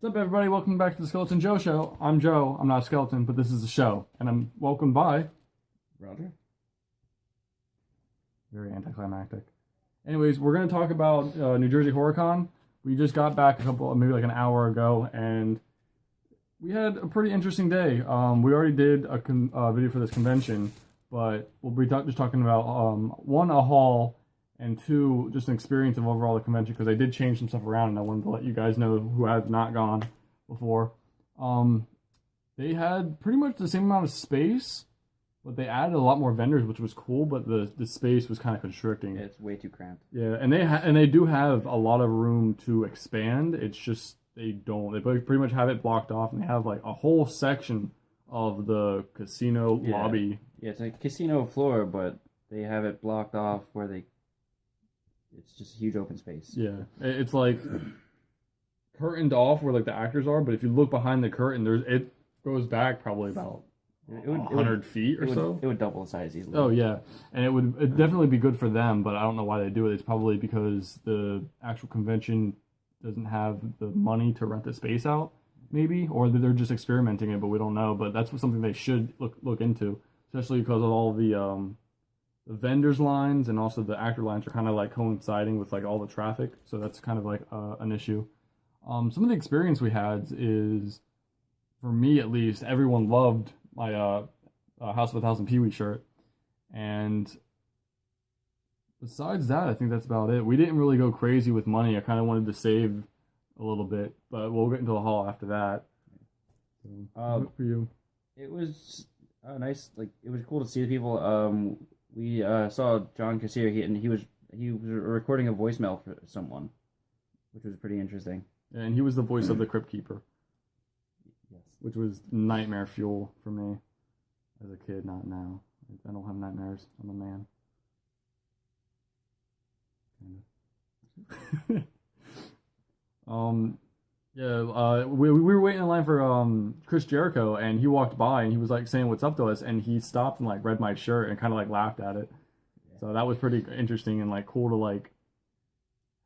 What's up, everybody? Welcome back to the Skeleton Joe Show. I'm Joe. I'm not a skeleton, but this is a show, and I'm welcomed by Roger. very anticlimactic. Anyways, we're gonna talk about New Jersey HorrorCon. We just got back maybe like an hour ago, and we had a pretty interesting day. We already did a video for this convention, but we'll be just talking about one, a haul, and two, just an experience of overall the convention, because I did change some stuff around and I wanted to let you guys know who has not gone before. They had pretty much the same amount of space, but they added a lot more vendors, which was cool, but the space was kind of constricting. It's way too cramped. Yeah, and they do have a lot of room to expand. It's just they pretty much have it blocked off, and they have like a whole section of the casino lobby. Yeah, it's a casino floor, but they have it blocked off where it's just a huge open space. Yeah, it's like curtained off where like the actors are, but if you look behind the curtain, it goes back probably about 100 feet or so. It would double the size easily. Oh yeah, and it'd definitely be good for them, but I don't know why they do it. It's probably because the actual convention doesn't have the money to rent the space out, maybe, or they're just experimenting it, but we don't know. But that's something they should look into, especially because of all the vendors lines and also the actor lines are kind of like coinciding with like all the traffic, so that's kind of like an issue. Some of the experience we had is, for me at least, everyone loved my House of a Thousand Pee-wee shirt, and besides that, I think that's about it. We didn't really go crazy with money. I kind of wanted to save a little bit, but we'll get into the haul after that. So, for you, it was nice. Like, it was cool to see the people. We saw John Cassier, he was recording a voicemail for someone, which was pretty interesting. And he was the voice of the Crypt Keeper. Yes. Which was nightmare fuel for me as a kid, not now. I don't have nightmares. I'm a man. We were waiting in line for Chris Jericho, and he walked by and he was like saying what's up to us, and he stopped and like read my shirt and kind of like laughed at it. Yeah. So that was pretty interesting and like cool to like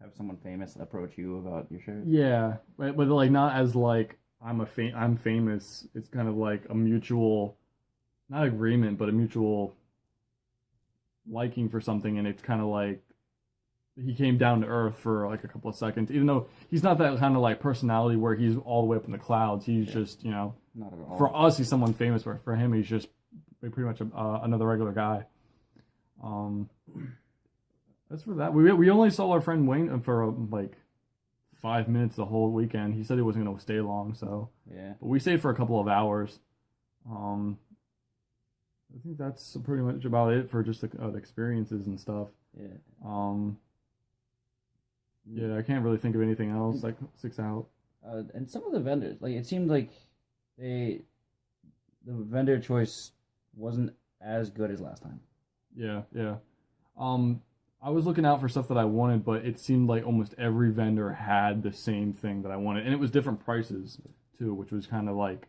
have someone famous approach you about your shirt. Yeah, but like not as like I'm famous. It's kind of like a mutual, not agreement, but a mutual liking for something, and it's kind of like he came down to earth for like a couple of seconds, even though he's not that kind of like personality where he's all the way up in the clouds. He's just, not at all. For us, he's someone famous, but for him, he's just pretty much another regular guy. As for that, we only saw our friend Wayne for like 5 minutes the whole weekend. He said he wasn't going to stay long, so yeah. But we stayed for a couple of hours. I think that's pretty much about it for just the experiences and stuff. Yeah. Yeah, I can't really think of anything else that sticks out. And some of the vendors, like, it seemed like the vendor choice wasn't as good as last time. Yeah. I was looking out for stuff that I wanted, but it seemed like almost every vendor had the same thing that I wanted, and it was different prices too, which was kind of like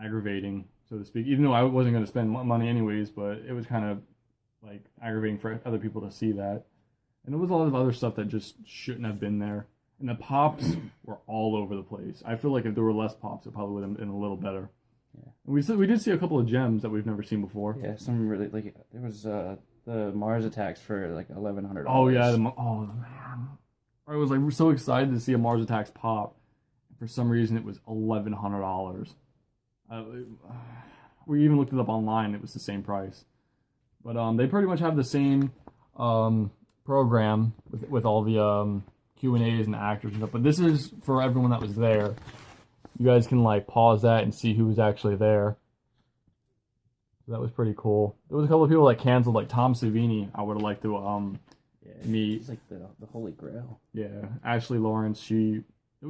aggravating, so to speak. Even though I wasn't going to spend money anyways, but it was kind of like aggravating for other people to see that. And there was a lot of other stuff that just shouldn't have been there. And the pops were all over the place. I feel like if there were less pops, it probably would have been a little better. Yeah. And we did see a couple of gems that we've never seen before. Yeah, some really, like, there was the Mars attacks for like $1,100. Oh yeah, oh man, I was like so excited to see a Mars attacks pop. For some reason, it was $1,100. We even looked it up online; it was the same price. But they pretty much have the same program with all the Q&As and the actors and stuff. But this is for everyone that was there. You guys can like pause that and see who was actually there. So that was pretty cool. There was a couple of people that canceled, like Tom Savini. I would have liked to meet. It's like the holy grail. Yeah, Ashley Lawrence. It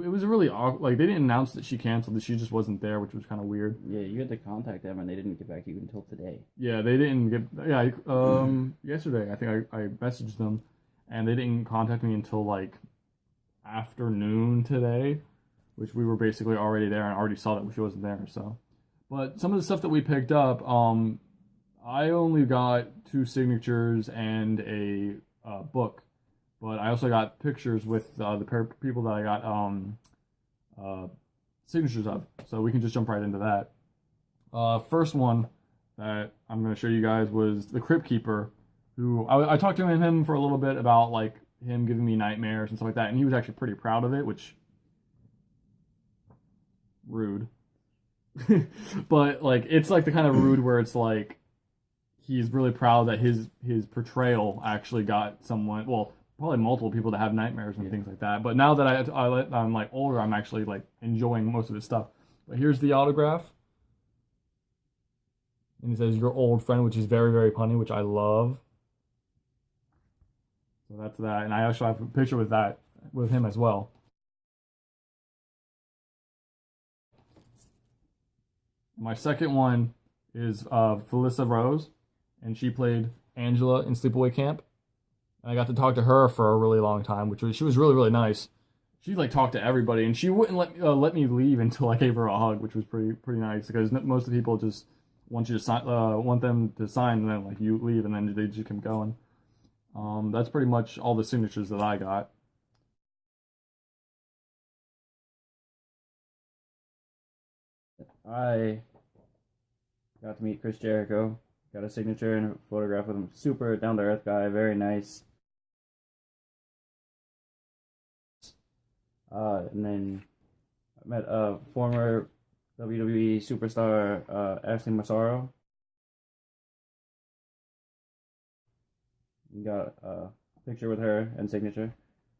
was really awkward. Like, they didn't announce that she canceled. She just wasn't there, which was kind of weird. Yeah, you had to contact them, and they didn't get back to you until today. Yeah, they didn't get. Yeah, yesterday I think I messaged them, and they didn't contact me until like afternoon today, which we were basically already there and already saw that she wasn't there. So, but some of the stuff that we picked up, I only got 2 signatures and a book. But I also got pictures with the people that I got signatures of. So we can just jump right into that. First one that I'm going to show you guys was the Crypt Keeper, who I talked to him for a little bit about like him giving me nightmares and stuff like that, and he was actually pretty proud of it, which rude. But like it's like the kind of rude where it's like he's really proud that his portrayal actually got someone, well, probably multiple people to have nightmares and things like that. But now that I'm like older, I'm actually like enjoying most of his stuff. But here's the autograph. And he says, "Your old friend," which is very, very punny, which I love. So that's that. And I actually have a picture with him as well. My second one is Felissa Rose, and she played Angela in Sleepaway Camp. And I got to talk to her for a really long time, she was really, really nice. She like talked to everybody, and she wouldn't let me leave until I gave her a hug, which was pretty nice, because most of the people just want you to sign, want them to sign, and then like you leave, and then they just keep going. That's pretty much all the signatures that I got. I got to meet Chris Jericho. Got a signature and a photograph with him. Super down to earth guy, very nice. And then I met a former WWE superstar, Ashley Massaro. Got a picture with her and signature,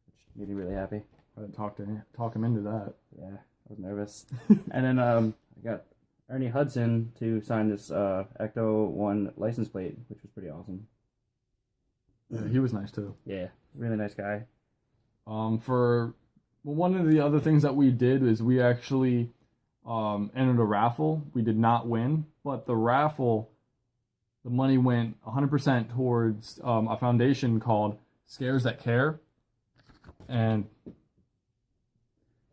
which made me really happy. I talk him into that. Yeah, I was nervous. And then I got Ernie Hudson to sign this Ecto 1 license plate, which was pretty awesome. Yeah, he was nice too. Yeah, really nice guy. For one of the other things that we did is we actually entered a raffle. We did not win, but the raffle, the money went 100% towards a foundation called Scares That Care, and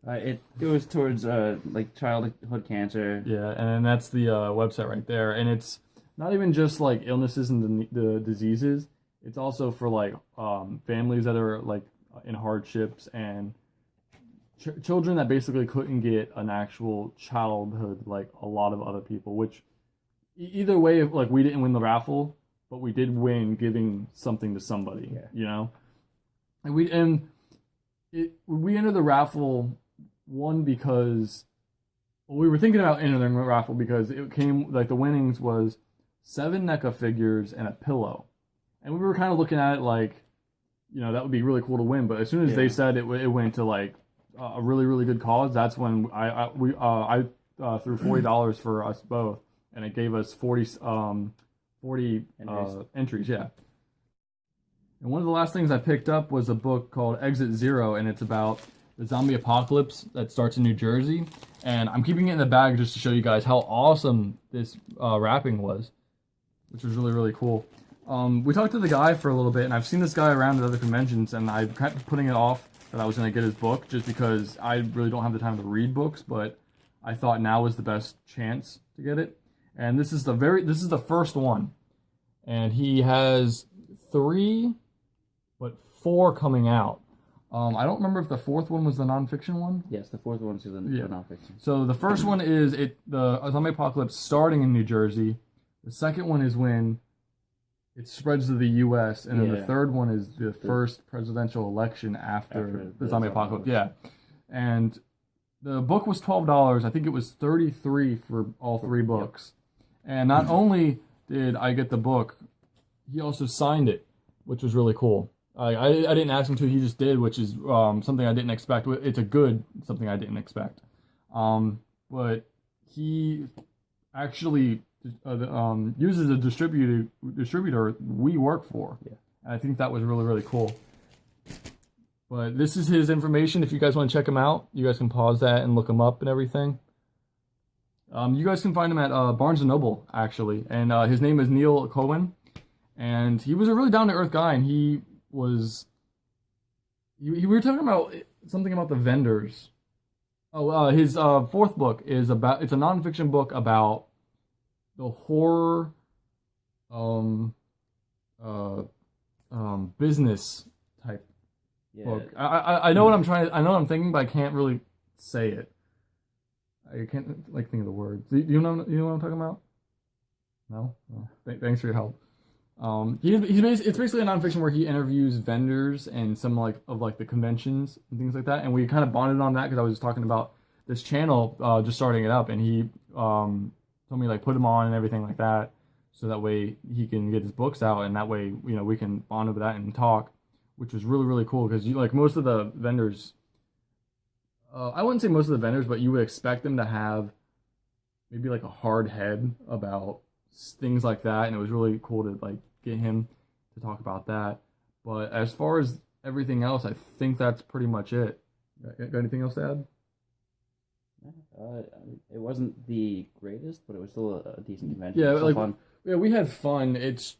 it goes towards like childhood cancer. Yeah, and that's the website right there. And it's not even just like illnesses and the diseases. It's also for like families that are like in hardships and children that basically couldn't get an actual childhood like a lot of other people. Which either way, like we didn't win the raffle, but we did win giving something to somebody. Yeah. You know, and we entered the raffle. One, because we were thinking about entering the raffle because it came, like the winnings was 7 NECA figures and a pillow. And we were kind of looking at it like, that would be really cool to win. But as soon as they said it went to like a really, really good cause, that's when I threw $40 for us both. And it gave us 40 entries, yeah. And one of the last things I picked up was a book called Exit Zero, and it's about the zombie apocalypse that starts in New Jersey. And I'm keeping it in the bag just to show you guys how awesome this wrapping was, which was really, really cool. We talked to the guy for a little bit, and I've seen this guy around at other conventions, and I kept putting it off that I was going to get his book just because I really don't have the time to read books, but I thought now was the best chance to get it. And this is the first one. And he has 3, but 4 coming out. I don't remember if the 4th one was the nonfiction one. Yes, the 4th one is the nonfiction. So the first one is the zombie apocalypse starting in New Jersey. The second one is when it spreads to the U.S. And then the third one is the first presidential election after the zombie apocalypse. Yeah, and the book was $12. I think it was $33 for all 3 books. Yep. And not only did I get the book, he also signed it, which was really cool. I didn't ask him to, he just did, which is something I didn't expect. It's a good something I didn't expect. But he actually uses a distributor we work for. Yeah. And I think that was really, really cool. But this is his information. If you guys want to check him out, you guys can pause that and look him up and everything. You guys can find him at Barnes & Noble, actually. And his name is Neil Cohen. And he was a really down-to-earth guy, and we were talking about something about the vendors. His 4th book is it's a nonfiction book about the horror business type book. I know what I'm thinking, but I can't really say it. I can't like think of the words. Do you know what I'm talking about? No. Oh, thanks for your help. It's basically a nonfiction where he interviews vendors and some of the conventions and things like that, and we kind of bonded on that because I was just talking about this channel just starting it up, and he told me like put him on and everything like that, so that way he can get his books out, and that way we can bond over that and talk, which was really really cool because like most of the vendors, I wouldn't say most of the vendors, but you would expect them to have maybe like a hard head about things like that, and it was really cool to like get him to talk about that. But as far as everything else, I think that's pretty much it. Got anything else to add? It wasn't the greatest, but it was still a decent convention. Yeah, like fun. Yeah, we had fun.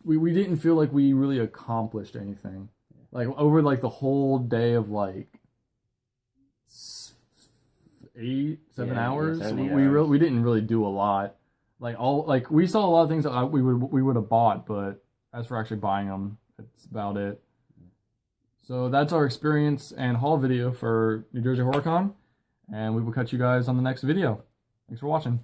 We didn't feel like we really accomplished anything. Like over like the whole day of like 7 hours, we didn't really do a lot. Like we saw a lot of things that we would have bought, but as for actually buying them, that's about it. So that's our experience and haul video for New Jersey HorrorCon, and we will catch you guys on the next video. Thanks for watching.